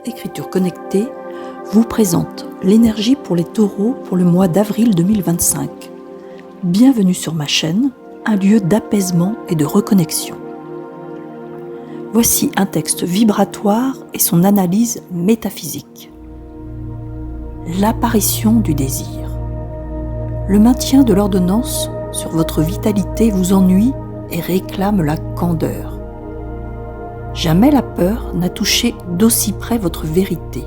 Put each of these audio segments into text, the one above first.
Écriture connectée vous présente l'énergie pour les taureaux pour le mois d'avril 2025. Bienvenue sur ma chaîne, un lieu d'apaisement et de reconnexion. Voici un texte vibratoire et son analyse métaphysique. L'apparition du désir. Le maintien de l'ordonnance sur votre vitalité vous ennuie et réclame la candeur. Jamais la peur n'a touché d'aussi près votre vérité.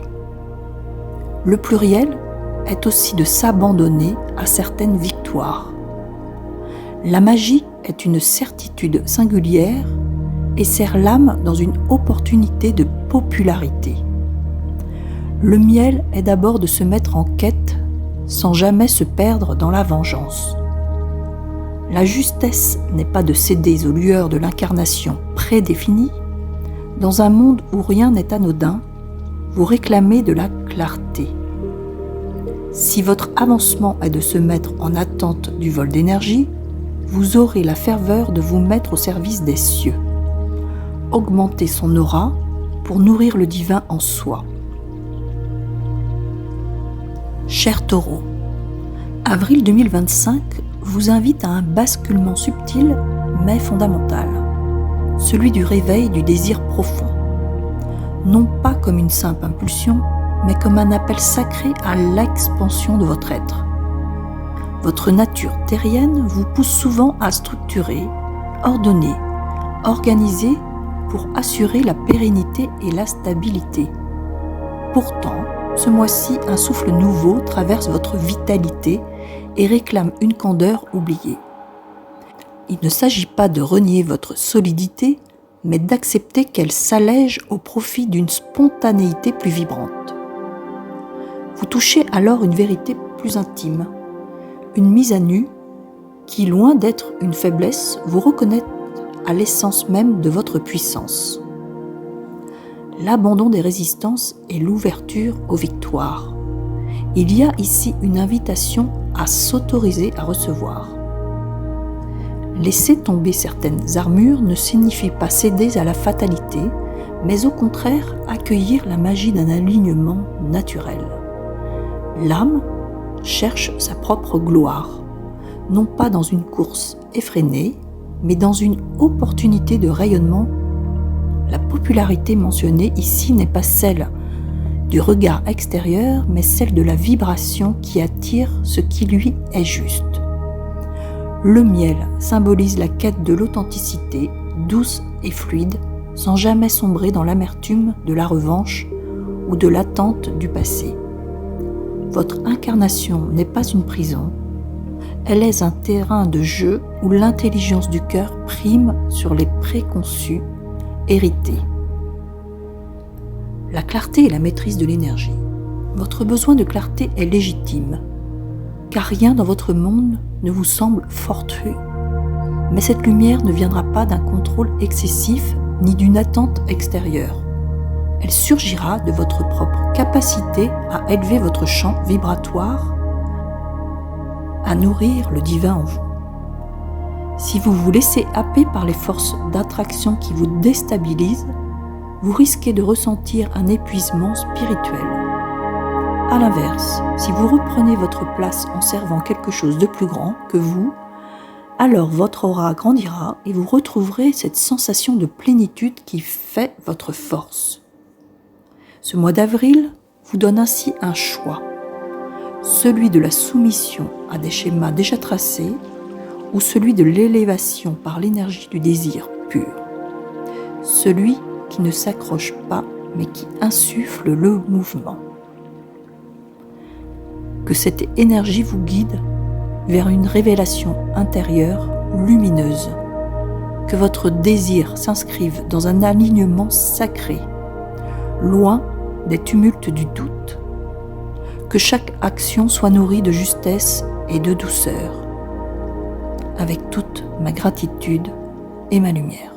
Le pluriel est aussi de s'abandonner à certaines victoires. La magie est une certitude singulière et serre l'âme dans une opportunité de popularité. Le miel est d'abord de se mettre en quête sans jamais se perdre dans la vengeance. La justesse n'est pas de céder aux lueurs de l'incarnation prédéfinie. Dans un monde où rien n'est anodin, vous réclamez de la clarté. Si votre avancement est de se mettre en attente du vol d'énergie, vous aurez la ferveur de vous mettre au service des cieux. Augmentez son aura pour nourrir le divin en soi. Cher Taureau, avril 2025 vous invite à un basculement subtil mais fondamental, celui du réveil du désir profond. Non pas comme une simple impulsion, mais comme un appel sacré à l'expansion de votre être. Votre nature terrienne vous pousse souvent à structurer, ordonner, organiser pour assurer la pérennité et la stabilité. Pourtant, ce mois-ci, un souffle nouveau traverse votre vitalité et réclame une candeur oubliée. Il ne s'agit pas de renier votre solidité, mais d'accepter qu'elle s'allège au profit d'une spontanéité plus vibrante. Vous touchez alors une vérité plus intime, une mise à nu qui, loin d'être une faiblesse, vous reconnaît à l'essence même de votre puissance. L'abandon des résistances et l'ouverture aux victoires. Il y a ici une invitation à s'autoriser à recevoir. Laisser tomber certaines armures ne signifie pas céder à la fatalité, mais au contraire accueillir la magie d'un alignement naturel. L'âme cherche sa propre gloire, non pas dans une course effrénée, mais dans une opportunité de rayonnement. La popularité mentionnée ici n'est pas celle du regard extérieur, mais celle de la vibration qui attire ce qui lui est juste. Le miel symbolise la quête de l'authenticité, douce et fluide, sans jamais sombrer dans l'amertume de la revanche ou de l'attente du passé. Votre incarnation n'est pas une prison, elle est un terrain de jeu où l'intelligence du cœur prime sur les préconçus hérités. La clarté et la maîtrise de l'énergie. Votre besoin de clarté est légitime, car rien dans votre monde ne vous semble fortuit. Mais cette lumière ne viendra pas d'un contrôle excessif ni d'une attente extérieure. Elle surgira de votre propre capacité à élever votre champ vibratoire, à nourrir le divin en vous. Si vous vous laissez happer par les forces d'attraction qui vous déstabilisent, vous risquez de ressentir un épuisement spirituel. À l'inverse, si vous reprenez votre place en servant quelque chose de plus grand que vous, alors votre aura grandira et vous retrouverez cette sensation de plénitude qui fait votre force. Ce mois d'avril vous donne ainsi un choix, celui de la soumission à des schémas déjà tracés ou celui de l'élévation par l'énergie du désir pur, celui qui ne s'accroche pas mais qui insuffle le mouvement. Que cette énergie vous guide vers une révélation intérieure lumineuse, que votre désir s'inscrive dans un alignement sacré, loin des tumultes du doute, que chaque action soit nourrie de justesse et de douceur, avec toute ma gratitude et ma lumière.